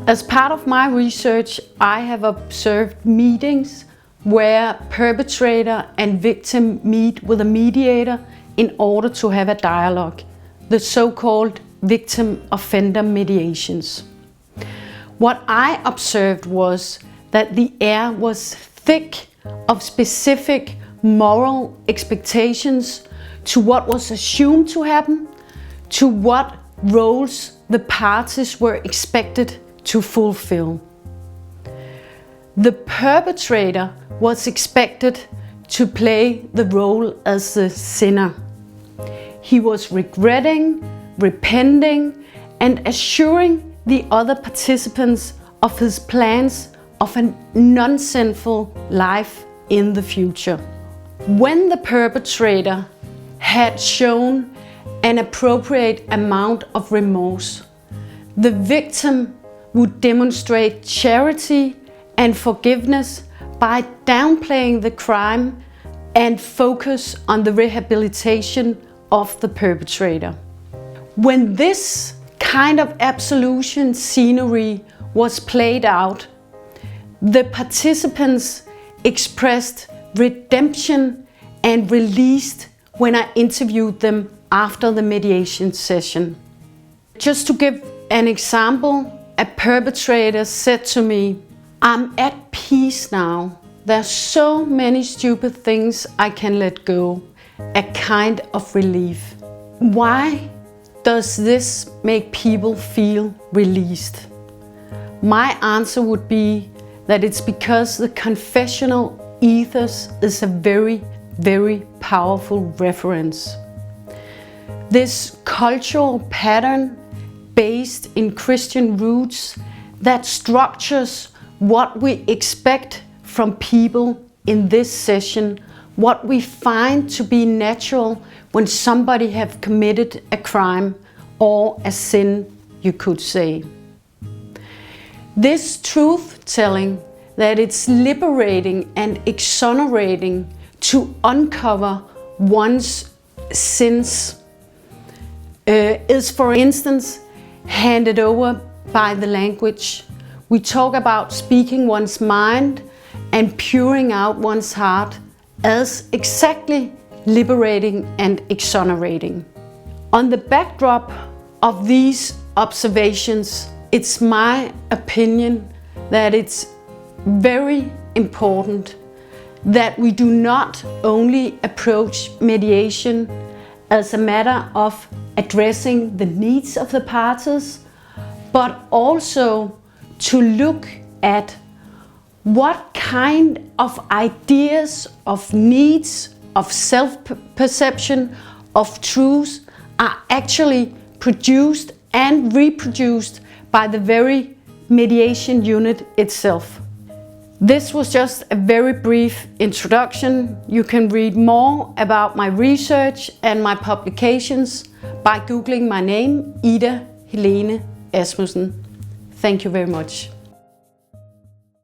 As part of my research, I have observed meetings where perpetrator and victim meet with a mediator in order to have a dialogue, the so-called victim-offender mediations. What I observed was that the air was thick of specific moral expectations to what was assumed to happen, to what roles the parties were expected to fulfill. The perpetrator was expected to play the role as the sinner. He was regretting, repenting, and assuring the other participants of his plans of a non-sinful life in the future. When the perpetrator had shown an appropriate amount of remorse, the victim would demonstrate charity and forgiveness by downplaying the crime and focus on the rehabilitation of the perpetrator. When this kind of absolution scenery was played out, the participants expressed redemption and released when I interviewed them after the mediation session. Just to give an example, a perpetrator said to me, "I'm at peace now. There's so many stupid things I can let go." A kind of relief. Why does this make people feel released? My answer would be that it's because the confessional ethos is a very, very powerful reference. This cultural pattern based in Christian roots that structures what we expect from people in this session, what we find to be natural when somebody have committed a crime or a sin, you could say. This truth-telling, that it's liberating and exonerating to uncover one's sins, is, for instance, handed over by the language. We talk about speaking one's mind and pouring out one's heart as exactly liberating and exonerating. On the backdrop of these observations, it's my opinion that it's very important that we do not only approach mediation as a matter of addressing the needs of the parties, but also to look at what kind of ideas, of needs, of self-perception, of truths are actually produced and reproduced by the very mediation unit itself. This was just a very brief introduction. You can read more about my research and my publications by Googling my name, Ida Helene Asmussen. Thank you very much.